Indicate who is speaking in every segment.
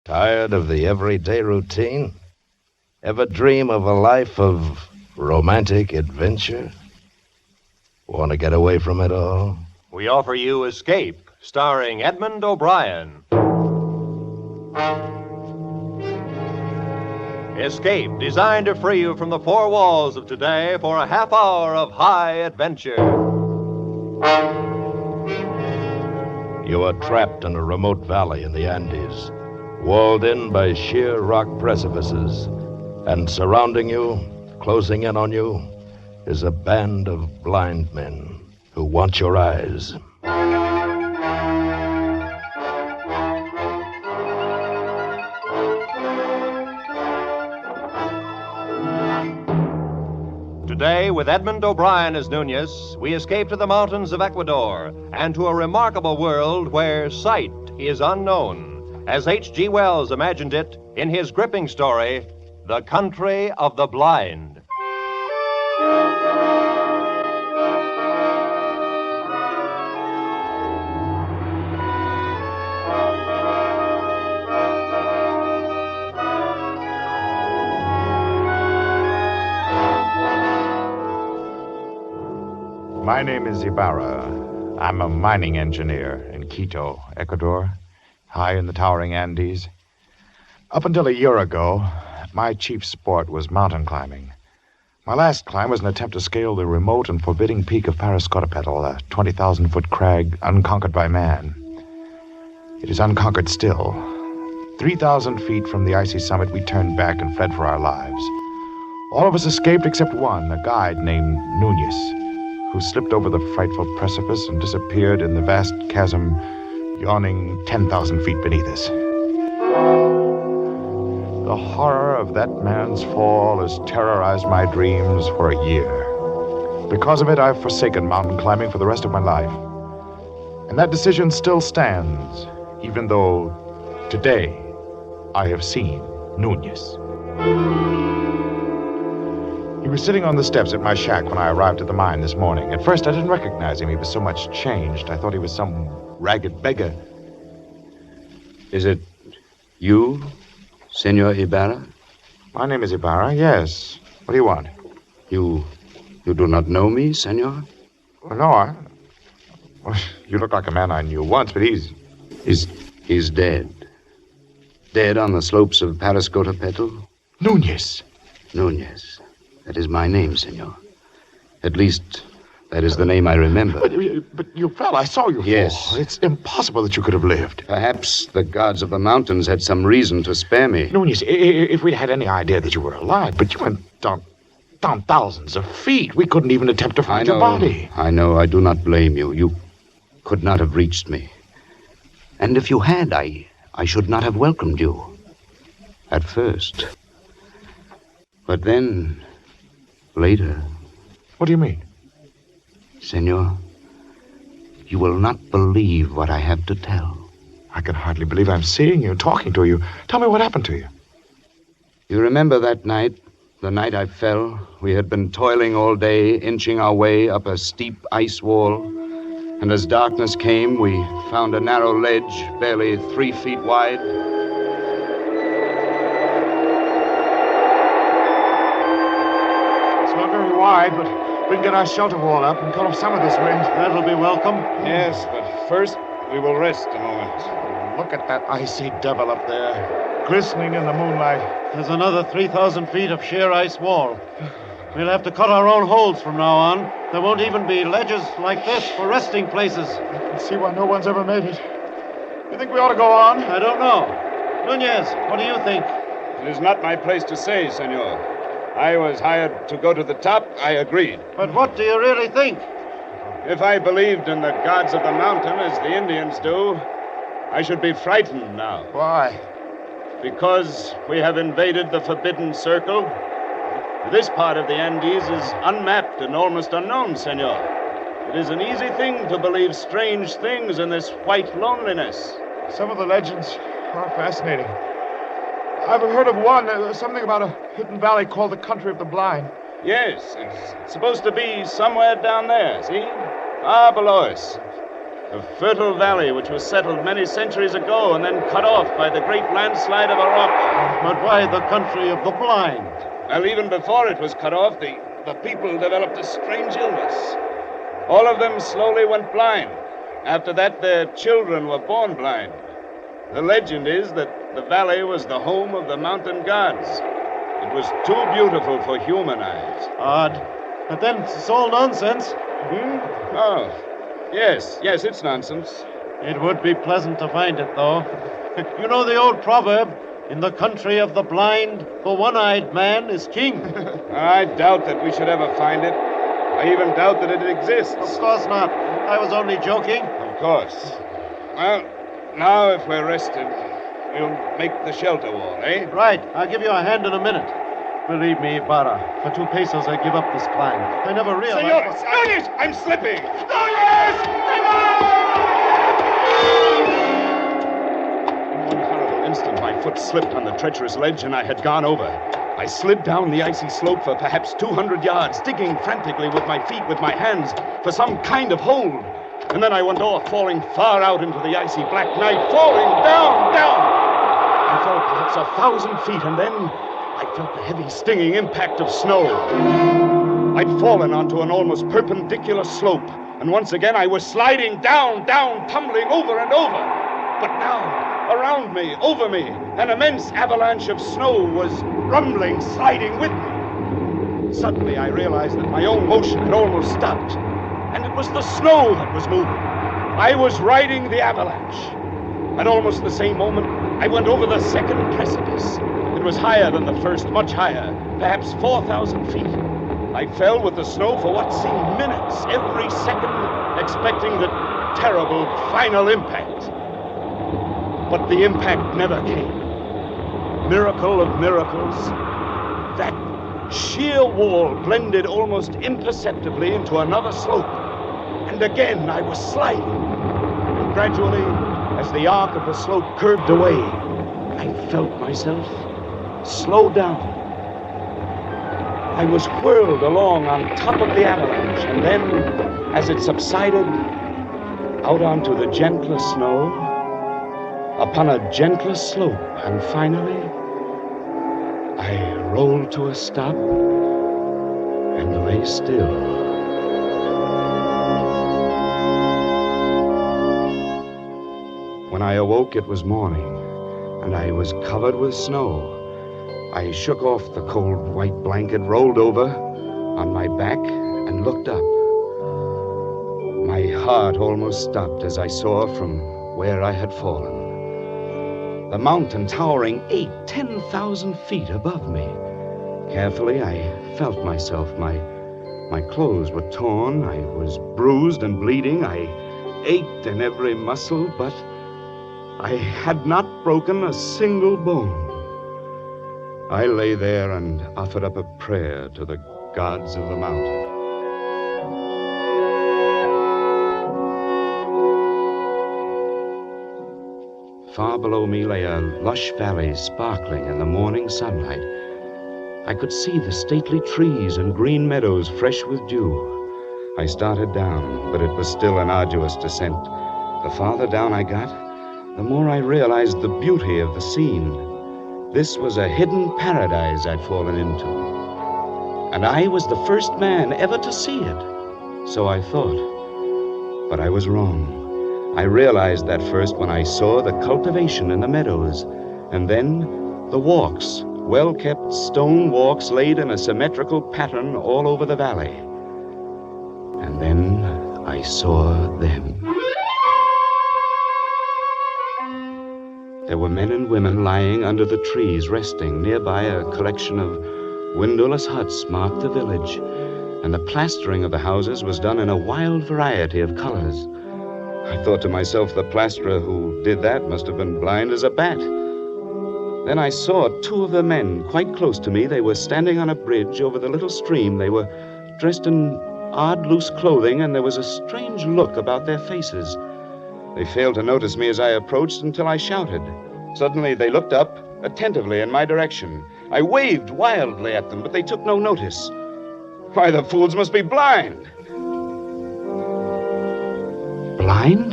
Speaker 1: Tired of the everyday routine? Ever dream of a life of romantic adventure? Want to get away from it all?
Speaker 2: We offer you Escape, starring Edmund O'Brien. Escape, designed to free you from the four walls of today for a half hour of high adventure.
Speaker 1: You are trapped in a remote valley in the Andes, walled in by sheer rock precipices, and surrounding you, closing in on you, is a band of blind men who want your eyes.
Speaker 2: Today, with Edmund O'Brien as Nunez, we escape to the mountains of Ecuador and to a remarkable world where sight is unknown, as H.G. Wells imagined it in his gripping story, The Country of the Blind.
Speaker 3: My name is Ibarra. I'm a mining engineer in Quito, Ecuador, high in the towering Andes. Up until a year ago, my chief sport was mountain climbing. My last climb was an attempt to scale the remote and forbidding peak of Parascotopetl, a 20,000-foot crag unconquered by man. It is unconquered still. 3,000 feet from the icy summit, we turned back and fled for our lives. All of us escaped except one, a guide named Nunez, who slipped over the frightful precipice and disappeared in the vast chasm yawning 10,000 feet beneath us. The horror of that man's fall has terrorized my dreams for a year. Because of it, I've forsaken mountain climbing for the rest of my life. And that decision still stands, even though today I have seen Nunez. He was sitting on the steps at my shack when I arrived at the mine this morning. At first, I didn't recognize him. He was so much changed. I thought he was some ragged beggar.
Speaker 4: Is it you, Senor Ibarra?
Speaker 3: My name is Ibarra, yes. What do you want?
Speaker 4: You do not know me, senor?
Speaker 3: Well, no, well, you look like a man I knew once, but he's
Speaker 4: dead. Dead on the slopes of Parascotopetl?
Speaker 3: Nunez.
Speaker 4: Nunez. That is my name, senor. At least, that is the name I remember.
Speaker 3: But you fell. I saw you fall.
Speaker 4: Yes.
Speaker 3: It's impossible that you could have lived.
Speaker 4: Perhaps the gods of the mountains had some reason to spare me.
Speaker 3: Nunez, if we'd had any idea that you were alive, but you went down thousands of feet. We couldn't even attempt to find your body.
Speaker 4: I know. I do not blame you. You could not have reached me. And if you had, I should not have welcomed you. At first. But then, later.
Speaker 3: What do you mean?
Speaker 4: Senor, you will not believe what I have to tell.
Speaker 3: I can hardly believe I'm seeing you, talking to you. Tell me what happened to you.
Speaker 4: You remember that night, the night I fell? We had been toiling all day, inching our way up a steep ice wall. And as darkness came, we found a narrow ledge, barely 3 feet wide.
Speaker 3: It's not very wide, but we can get our shelter wall up and cut off some of this wind.
Speaker 5: That'll be welcome.
Speaker 6: Yes, but first we will rest a moment.
Speaker 3: Look at that icy devil up there, glistening in the moonlight.
Speaker 5: There's another 3,000 feet of sheer ice wall. We'll have to cut our own holes from now on. There won't even be ledges like this for resting places.
Speaker 3: I can see why no one's ever made it. You think we ought to go on?
Speaker 5: I don't know. Nunez, what do you think?
Speaker 6: It is not my place to say, senor. I was hired to go to the top. I agreed.
Speaker 5: But what do you really think?
Speaker 6: If I believed in the gods of the mountain as the Indians do, I should be frightened now.
Speaker 3: Why?
Speaker 6: Because we have invaded the Forbidden Circle. This part of the Andes is unmapped and almost unknown, senor. It is an easy thing to believe strange things in this white loneliness.
Speaker 3: Some of the legends are fascinating. I've heard of one, something about a hidden valley called the Country of the Blind.
Speaker 6: Yes, it's supposed to be somewhere down there, see? Far below us. A fertile valley which was settled many centuries ago and then cut off by the great landslide of a rock.
Speaker 5: But why the country of the blind?
Speaker 6: Well, even before it was cut off, the people developed a strange illness. All of them slowly went blind. After that, their children were born blind. The legend is that the valley was the home of the mountain gods. It was too beautiful for human eyes.
Speaker 5: Odd. But then it's all nonsense.
Speaker 6: Oh, yes, it's nonsense.
Speaker 5: It would be pleasant to find it, though. You know the old proverb, in the country of the blind, the one-eyed man is king.
Speaker 6: I doubt that we should ever find it. I even doubt that it exists.
Speaker 5: Of course not. I was only joking.
Speaker 6: Of course. Well, now if we're rested, we'll make the shelter wall, eh?
Speaker 5: Right. I'll give you a hand in a minute. Believe me, Ibarra, for 2 pesos I give up this climb. I never realized...
Speaker 6: Senores, I'm slipping! In one horrible instant, my foot slipped on the treacherous ledge and I had gone over. I slid down the icy slope for perhaps 200 yards, digging frantically with my feet, with my hands, for some kind of hold. And then I went off, falling far out into the icy black night, falling down. I fell perhaps 1,000 feet, and then I felt the heavy, stinging impact of snow. I'd fallen onto an almost perpendicular slope, and once again I was sliding down, tumbling over and over. But now, around me, over me, an immense avalanche of snow was rumbling, sliding with me. Suddenly I realized that my own motion had almost stopped, and it was the snow that was moving. I was riding the avalanche. At almost the same moment, I went over the second precipice. It was higher than the first, much higher, perhaps 4,000 feet. I fell with the snow for what seemed minutes, every second, expecting the terrible final impact. But the impact never came. Miracle of miracles, that sheer wall blended almost imperceptibly into another slope. And again I was sliding. And gradually, as the arc of the slope curved away, I felt myself slow down. I was whirled along on top of the avalanche, and then, as it subsided, out onto the gentler snow, upon a gentler slope, and finally, I rolled to a stop and lay still. When I awoke, it was morning, and I was covered with snow. I shook off the cold white blanket, rolled over on my back, and looked up. My heart almost stopped as I saw from where I had fallen. The mountain towering 10,000 feet above me. Carefully, I felt myself. My clothes were torn. I was bruised and bleeding. I ached in every muscle, but I had not broken a single bone. I lay there and offered up a prayer to the gods of the mountain. Far below me lay a lush valley sparkling in the morning sunlight. I could see the stately trees and green meadows fresh with dew. I started down, but it was still an arduous descent. The farther down I got, the more I realized the beauty of the scene. This was a hidden paradise I'd fallen into. And I was the first man ever to see it. So I thought. But I was wrong. I realized that first when I saw the cultivation in the meadows. And then the walks, well-kept stone walks laid in a symmetrical pattern all over the valley. And then I saw them. There were men and women lying under the trees, resting. Nearby, a collection of windowless huts marked the village, and the plastering of the houses was done in a wild variety of colors. I thought to myself, the plasterer who did that must have been blind as a bat. Then I saw 2 of the men quite close to me. They were standing on a bridge over the little stream. They were dressed in odd, loose clothing, and there was a strange look about their faces. They failed to notice me as I approached until I shouted. Suddenly, they looked up attentively in my direction. I waved wildly at them, but they took no notice. Why, the fools must be blind.
Speaker 4: blind?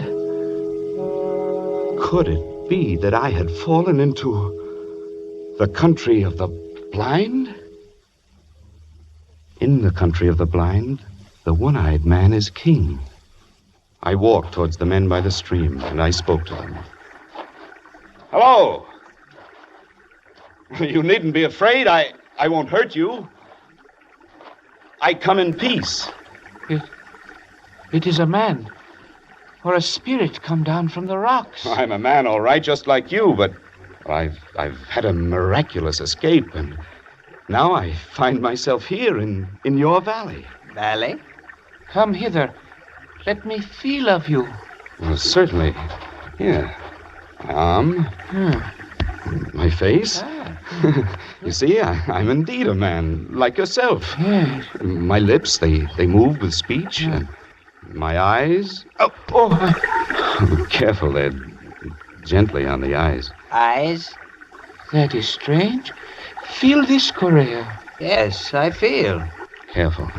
Speaker 4: Could it be that I had fallen into the country of the blind? In the country of the blind, the one-eyed man is king. I walked towards the men by the stream, and I spoke to them.
Speaker 3: Hello! You needn't be afraid. I won't hurt you. I come in peace.
Speaker 7: It is a man, or a spirit come down from the rocks.
Speaker 4: I'm a man, all right, just like you, but I've had a miraculous escape, and now I find myself here in your valley.
Speaker 8: Valley?
Speaker 7: Come hither. Let me feel of you.
Speaker 4: Well, certainly. Here. My arm. My face. You see, I'm indeed a man, like yourself.
Speaker 7: Yes.
Speaker 4: My lips, they move with speech, and my eyes... Oh, careful, they're gently on the eyes.
Speaker 8: Eyes?
Speaker 7: That is strange. Feel this, Correa.
Speaker 8: Yes, I feel.
Speaker 4: Careful.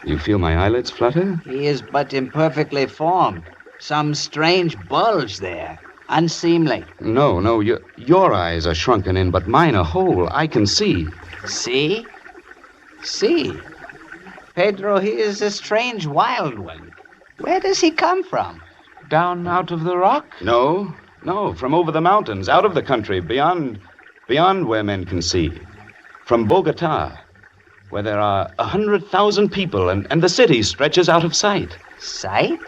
Speaker 4: You feel my eyelids flutter?
Speaker 8: He is but imperfectly formed. Some strange bulge there. Unseemly.
Speaker 4: No, your eyes are shrunken in, but mine are whole. I can see.
Speaker 8: See? See? Pedro, he is a strange wild one. Where does he come from?
Speaker 7: Down out of the rock?
Speaker 4: No, from over the mountains, out of the country, beyond where men can see. From Bogota, where there are 100,000 people, and the city stretches out of sight.
Speaker 8: Sight?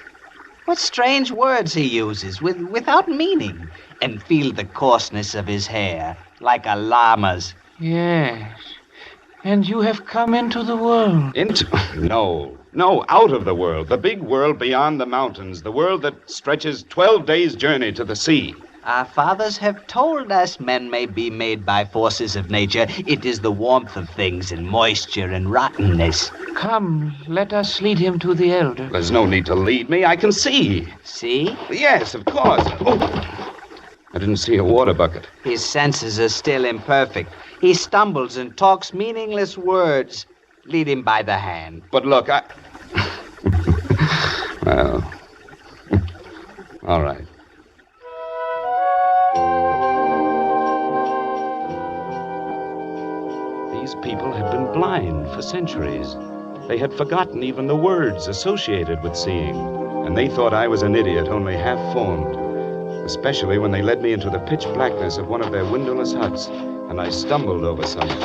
Speaker 8: What strange words he uses, without meaning. And feel the coarseness of his hair, like a llama's.
Speaker 7: Yes. And you have come into the world.
Speaker 4: No, out of the world. The big world beyond the mountains. The world that stretches 12 days' journey to the sea.
Speaker 8: Our fathers have told us men may be made by forces of nature. It is the warmth of things and moisture and rottenness.
Speaker 7: Come, let us lead him to the elder.
Speaker 4: There's no need to lead me. I can see.
Speaker 8: See?
Speaker 4: Yes, of course. Oh, I didn't see a water bucket.
Speaker 8: His senses are still imperfect. He stumbles and talks meaningless words. Lead him by the hand.
Speaker 4: But look, Well, all right. These people had been blind for centuries. They had forgotten even the words associated with seeing, and they thought I was an idiot only half formed, especially when they led me into the pitch blackness of one of their windowless huts, and I stumbled over something.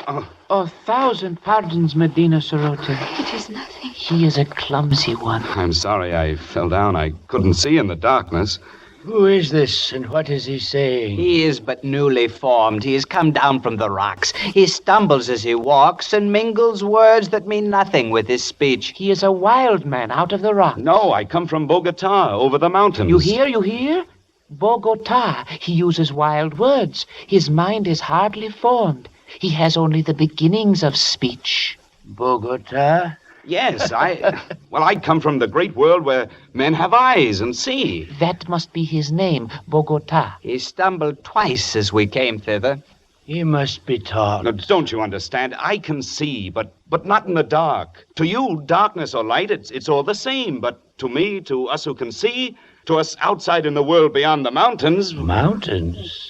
Speaker 7: Oh, 1,000 pardons, Medina Sarote.
Speaker 9: It is nothing.
Speaker 7: He is a clumsy one.
Speaker 4: I'm sorry I fell down. I couldn't see in the darkness.
Speaker 10: Who is this, and what is he saying?
Speaker 8: He is but newly formed. He has come down from the rocks. He stumbles as he walks and mingles words that mean nothing with his speech.
Speaker 7: He is a wild man out of the rock.
Speaker 4: No, I come from Bogota, over the mountains.
Speaker 7: You hear? Bogota. He uses wild words. His mind is hardly formed. He has only the beginnings of speech.
Speaker 10: Bogota?
Speaker 4: Yes, I come from the great world where men have eyes and see.
Speaker 7: That must be his name, Bogota.
Speaker 8: He stumbled twice as we came thither.
Speaker 10: He must be taught.
Speaker 4: Now, don't you understand? I can see, but not in the dark. To you, darkness or light, it's all the same. But to me, to us who can see, to us outside in the world beyond the mountains...
Speaker 10: Mountains?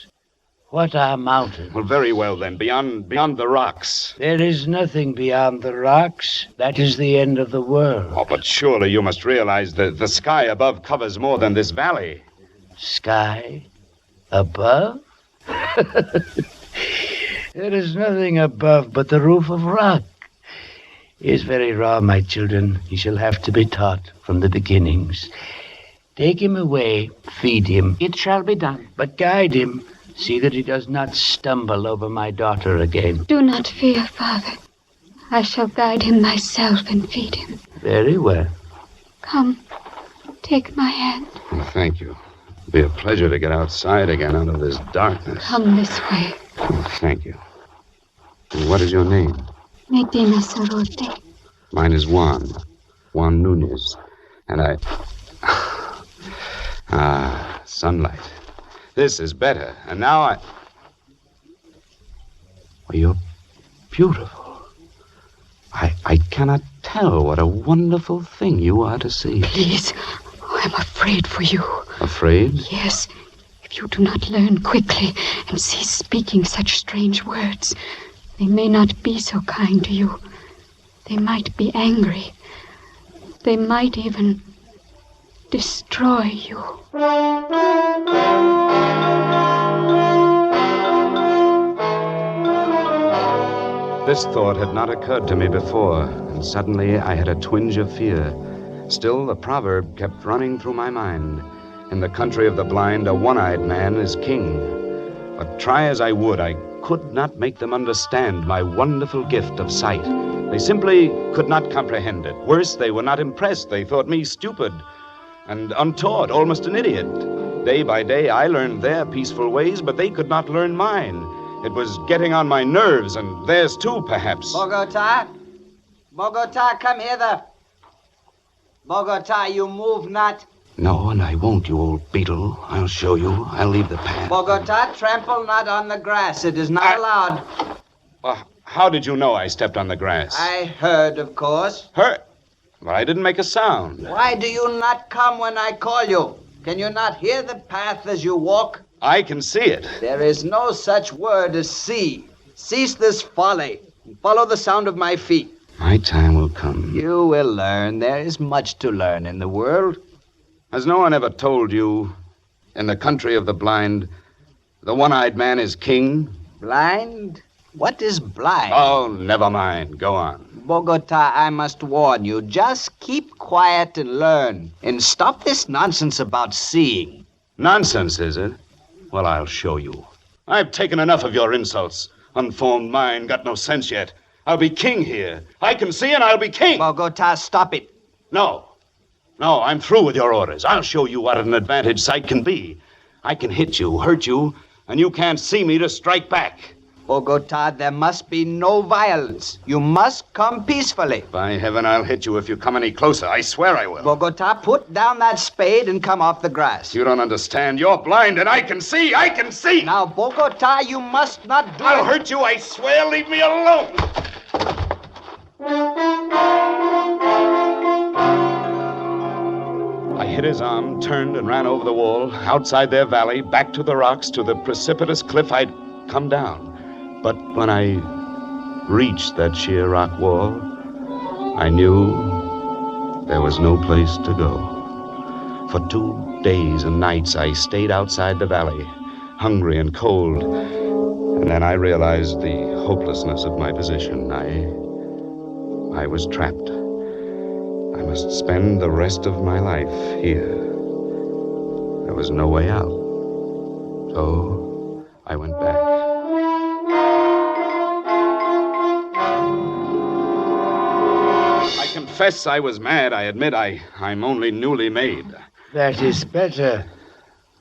Speaker 10: What are mountains?
Speaker 4: Well, very well, then, beyond the rocks.
Speaker 10: There is nothing beyond the rocks. That is the end of the world.
Speaker 4: Oh, but surely you must realize that the sky above covers more than this valley.
Speaker 10: Sky? Above? There is nothing above but the roof of rock. He is very raw, my children. He shall have to be taught from the beginnings. Take him away, feed him.
Speaker 7: It shall be done.
Speaker 10: But guide him. See that he does not stumble over my daughter again.
Speaker 9: Do not fear, Father. I shall guide him myself and feed him.
Speaker 10: Very well.
Speaker 9: Come, take my hand.
Speaker 4: Well, thank you. It'll be a pleasure to get outside again out of this darkness.
Speaker 9: Come this way.
Speaker 4: Oh, thank you. And what is your name?
Speaker 9: Medina Sarote.
Speaker 4: Mine is Juan Nunez. And I... sunlight. This is better. And now I... Well, you're beautiful. I cannot tell what a wonderful thing you are to see.
Speaker 9: Please, I'm afraid for you.
Speaker 4: Afraid?
Speaker 9: Yes. If you do not learn quickly and cease speaking such strange words, they may not be so kind to you. They might be angry. They might even destroy you.
Speaker 4: This thought had not occurred to me before, and suddenly I had a twinge of fear. Still, the proverb kept running through my mind. In the country of the blind, a one-eyed man is king. But try as I would, I could not make them understand my wonderful gift of sight. They simply could not comprehend it. Worse, they were not impressed. They thought me stupid and untaught, almost an idiot. Day by day, I learned their peaceful ways, but they could not learn mine. It was getting on my nerves, and theirs too, perhaps.
Speaker 8: Bogota? Bogota, come hither. Bogota, you move not.
Speaker 4: No, and I won't, you old beetle. I'll show you. I'll leave the path.
Speaker 8: Bogota, trample not on the grass. It is not allowed.
Speaker 4: How did you know I stepped on the grass?
Speaker 8: I heard, of course.
Speaker 4: Heard? But I didn't make a sound.
Speaker 8: Why do you not come when I call you? Can you not hear the path as you walk?
Speaker 4: I can see it.
Speaker 8: There is no such word as see. Cease this folly and follow the sound of my feet.
Speaker 4: My time will come.
Speaker 8: You will learn. There is much to learn in the world.
Speaker 4: Has no one ever told you, in the country of the blind, the one-eyed man is king?
Speaker 8: Blind? What is blind?
Speaker 4: Oh, never mind. Go on.
Speaker 8: Bogota, I must warn you. Just keep quiet and learn. And stop this nonsense about seeing.
Speaker 4: Nonsense, is it? Well, I'll show you. I've taken enough of your insults. Unformed mind, got no sense yet. I'll be king here. I can see and I'll be king.
Speaker 8: Bogota, stop it.
Speaker 4: No, I'm through with your orders. I'll show you what an advantage sight can be. I can hit you, hurt you, and you can't see me to strike back.
Speaker 8: Bogota, there must be no violence. You must come peacefully.
Speaker 4: By heaven, I'll hit you if you come any closer. I swear I will.
Speaker 8: Bogota, put down that spade and come off the grass.
Speaker 4: You don't understand. You're blind and I can see. I can see.
Speaker 8: Now, Bogota, you must not do
Speaker 4: I'll hurt you, I swear. Leave me alone. I hit his arm, turned and ran over the wall, outside their valley, back to the rocks, to the precipitous cliff I'd come down. But when I reached that sheer rock wall, I knew there was no place to go. For 2 days and nights I stayed outside the valley, hungry and cold. And then I realized the hopelessness of my position. I was trapped. I must spend the rest of my life here. There was no way out. So I went back. I confess I was mad. I admit I'm only newly made.
Speaker 10: That is better.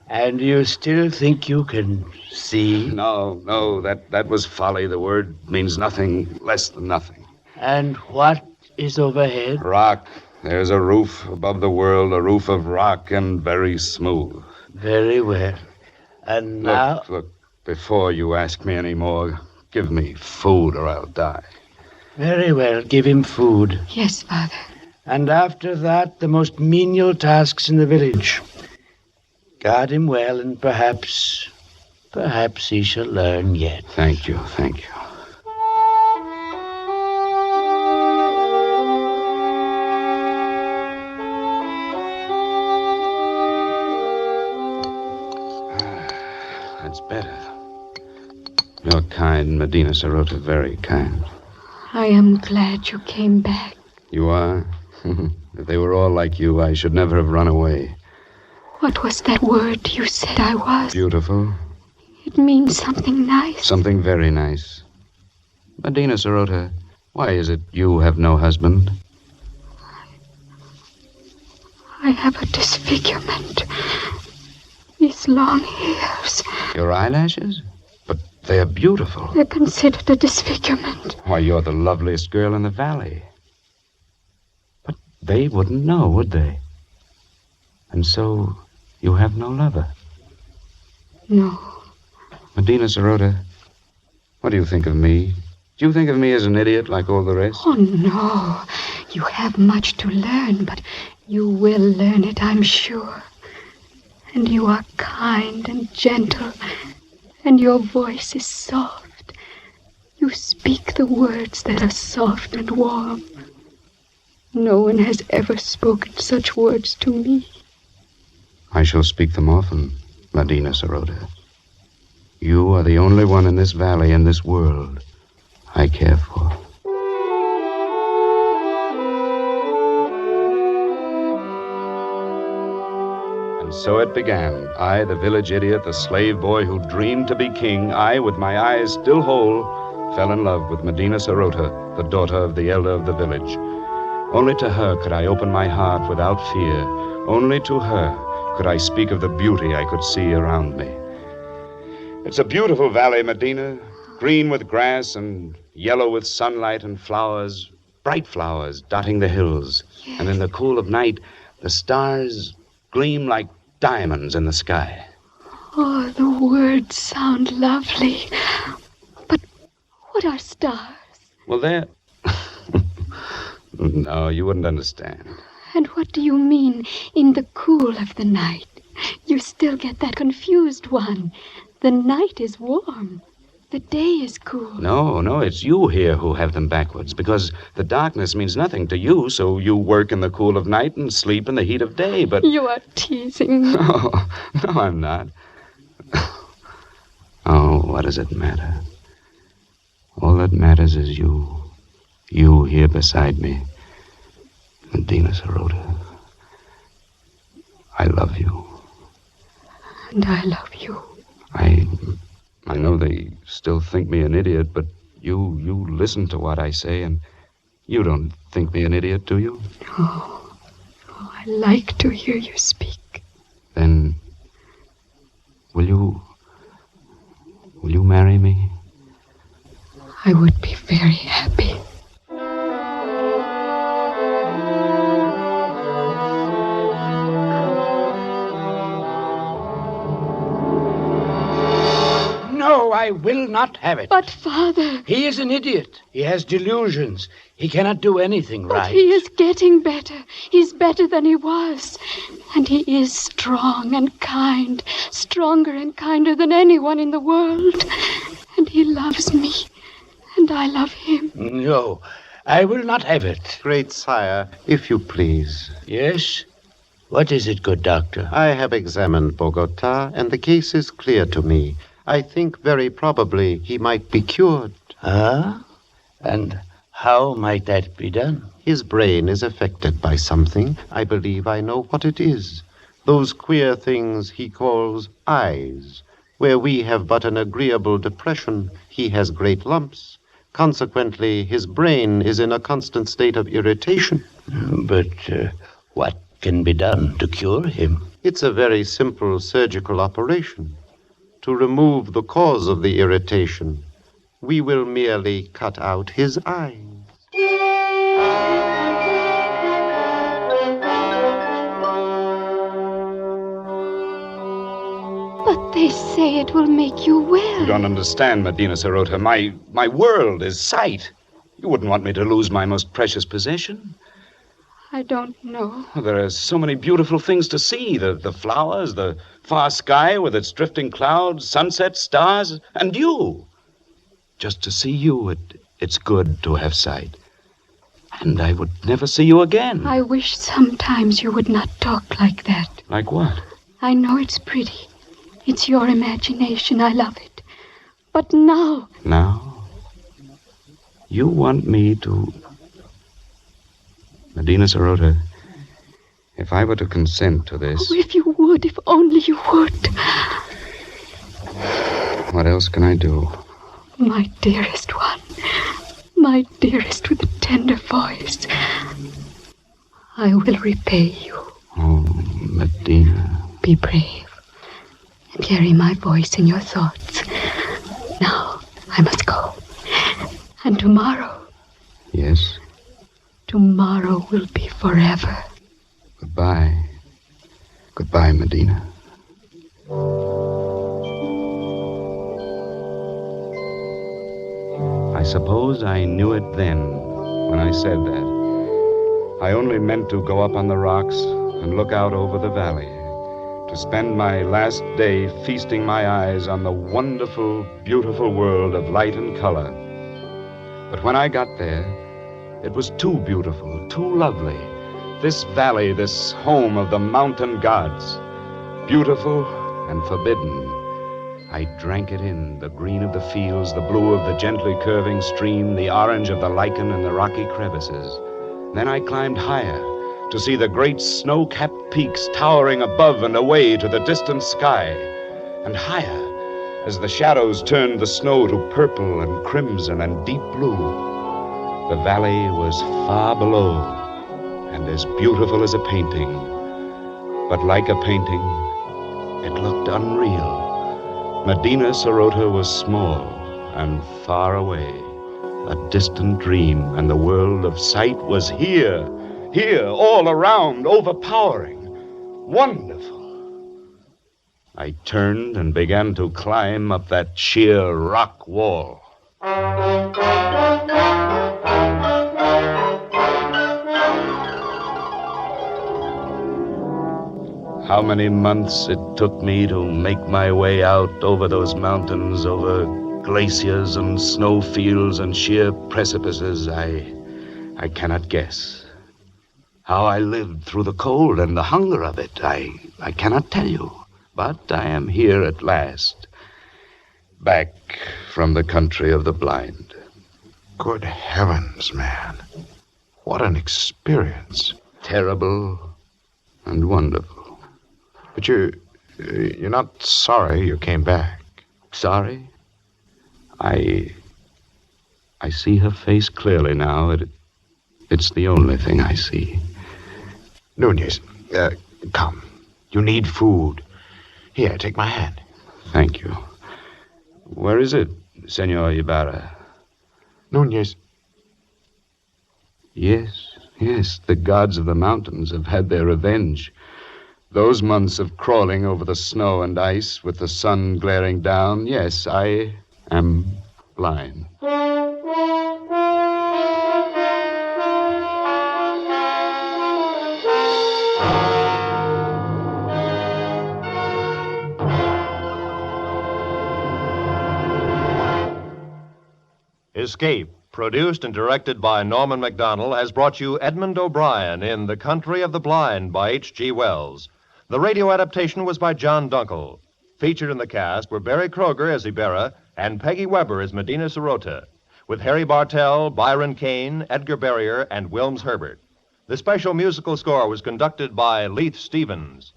Speaker 10: And you still think you can see?
Speaker 4: No, that was folly. The word means nothing less than nothing.
Speaker 10: And what is overhead?
Speaker 4: Rock. There's a roof above the world, a roof of rock and very smooth.
Speaker 10: Very well. And now...
Speaker 4: Look, before you ask me any more, give me food or I'll die.
Speaker 10: Very well, give him food.
Speaker 9: Yes, Father.
Speaker 10: And after that, the most menial tasks in the village. Guard him well, and perhaps he shall learn yet.
Speaker 4: Thank you. That's better. You're kind, Medina Sarota, very kind.
Speaker 9: I am glad you came back.
Speaker 4: You are? If they were all like you, I should never have run away.
Speaker 9: What was that word you said I was?
Speaker 4: Beautiful.
Speaker 9: It means something nice.
Speaker 4: Something very nice. Medina Sarota, why is it you have no husband?
Speaker 9: I have a disfigurement. These long hairs.
Speaker 4: Your eyelashes? But they're beautiful.
Speaker 9: They're considered a disfigurement.
Speaker 4: Why, you're the loveliest girl in the valley. But they wouldn't know, would they? And so you have no lover?
Speaker 9: No.
Speaker 4: Medina Sarota, what do you think of me? Do you think of me as an idiot like all the rest?
Speaker 9: Oh, no. You have much to learn, but You will learn it, I'm sure. And you are kind and gentle, and your voice is soft. You speak the words that are soft and warm. No one has ever spoken such words to me.
Speaker 4: I shall speak them often, Medina Sarota. You are the only one in this valley, in this world, I care for. And so it began. I, the village idiot, the slave boy who dreamed to be king, I, with my eyes still whole, fell in love with Medina Sarota, the daughter of the elder of the village. Only to her could I open my heart without fear. Only to her could I speak of the beauty I could see around me. It's a beautiful valley, Medina, green with grass and yellow with sunlight and flowers, bright flowers dotting the hills.
Speaker 9: Yes.
Speaker 4: And in the cool of night, the stars gleam like diamonds in the sky.
Speaker 9: Oh, the words sound lovely. But what are stars?
Speaker 4: Well, they're... No, you wouldn't understand.
Speaker 9: And what do you mean, in the cool of the night? You still get that confused one. The night is warm. The day is cool.
Speaker 4: No, it's you here who have them backwards, because the darkness means nothing to you, so you work in the cool of night and sleep in the heat of day, but...
Speaker 9: You are teasing me.
Speaker 4: No, I'm not. Oh, what does it matter? All that matters is you. You here beside me. Medina Sarota. I love you.
Speaker 9: And I love you.
Speaker 4: I know they still think me an idiot, but you listen to what I say, and you don't think me an idiot, do you?
Speaker 9: Oh, I like to hear you speak.
Speaker 4: Then, will you marry me?
Speaker 9: I would be very happy.
Speaker 10: No, I will not have it.
Speaker 9: But, Father...
Speaker 10: He is an idiot. He has delusions. He cannot do anything
Speaker 9: But
Speaker 10: right.
Speaker 9: he is getting better. He's better than he was. And he is strong and kind. Stronger and kinder than anyone in the world. And he loves me. And I love him.
Speaker 10: No, I will not have it.
Speaker 5: Great sire, if you please.
Speaker 10: Yes? What is it, good doctor?
Speaker 5: I have examined Bogota, and the case is clear to me. I think very probably he might be cured.
Speaker 10: Ah? And how might that be done?
Speaker 5: His brain is affected by something. I believe I know what it is. Those queer things he calls eyes. Where we have but an agreeable depression, he has great lumps. Consequently, his brain is in a constant state of irritation.
Speaker 10: But what can be done to cure him?
Speaker 5: It's a very simple surgical operation. To remove the cause of the irritation, we will merely cut out his eyes.
Speaker 9: But they say it will make you well.
Speaker 4: You don't understand, Medina Sarota. My world is sight. You wouldn't want me to lose my most precious possession.
Speaker 9: I don't know.
Speaker 4: There are so many beautiful things to see. The flowers, the far sky with its drifting clouds, sunsets, stars, and you. Just to see you, it's good to have sight. And I would never see you again.
Speaker 9: I wish sometimes you would not talk like that.
Speaker 4: Like what?
Speaker 9: I know it's pretty. It's your imagination. I love it. But now...
Speaker 4: Now? You want me to... Medina Sarota, if I were to consent to this...
Speaker 9: Oh, if you would, if only you would.
Speaker 4: What else can I do?
Speaker 9: My dearest one. My dearest with a tender voice. I will repay you.
Speaker 4: Oh, Medina.
Speaker 9: Be brave. And carry my voice in your thoughts. Now, I must go. And tomorrow...
Speaker 4: Yes?
Speaker 9: Tomorrow will be forever.
Speaker 4: Goodbye. Goodbye, Medina. I suppose I knew it then when I said that. I only meant to go up on the rocks and look out over the valley, to spend my last day feasting my eyes on the wonderful, beautiful world of light and color. But when I got there, it was too beautiful, too lovely. This valley, this home of the mountain gods, beautiful and forbidden. I drank it in, the green of the fields, the blue of the gently curving stream, the orange of the lichen and the rocky crevices. Then I climbed higher to see the great snow-capped peaks towering above and away to the distant sky, and higher as the shadows turned the snow to purple and crimson and deep blue. The valley was far below and as beautiful as a painting. But like a painting, it looked unreal. Medina Sarote was small and far away, a distant dream, and the world of sight was here, all around, overpowering, wonderful. I turned and began to climb up that sheer rock wall. How many months it took me to make my way out over those mountains, over glaciers and snowfields and sheer precipices, I cannot guess. How I lived through the cold and the hunger of it, I cannot tell you. But I am here at last, back from the country of the blind.
Speaker 3: Good heavens, man. What an experience.
Speaker 4: Terrible and wonderful.
Speaker 3: But you're not sorry you came back.
Speaker 4: Sorry? I see her face clearly now. It's the only thing I see.
Speaker 3: Nunez, come. You need food. Here, take my hand.
Speaker 4: Thank you. Where is it, Senor Ibarra?
Speaker 3: Nunez.
Speaker 4: Yes, the gods of the mountains have had their revenge. Those months of crawling over the snow and ice with the sun glaring down, yes, I am blind.
Speaker 2: Escape, produced and directed by Norman Macdonnell, has brought you Edmund O'Brien in The Country of the Blind by H.G. Wells. The radio adaptation was by John Dunkel. Featured in the cast were Barry Kroger as Ibarra and Peggy Weber as Medina Sarote, with Harry Bartell, Byron Kane, Edgar Barrier, and Wilms Herbert. The special musical score was conducted by Leith Stevens.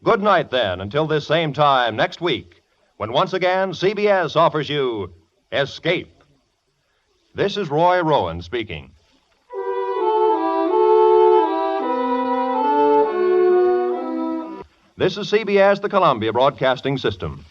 Speaker 2: Good night, then, until this same time next week, when once again CBS offers you Escape. This is Roy Rowan speaking. This is CBS, the Columbia Broadcasting System.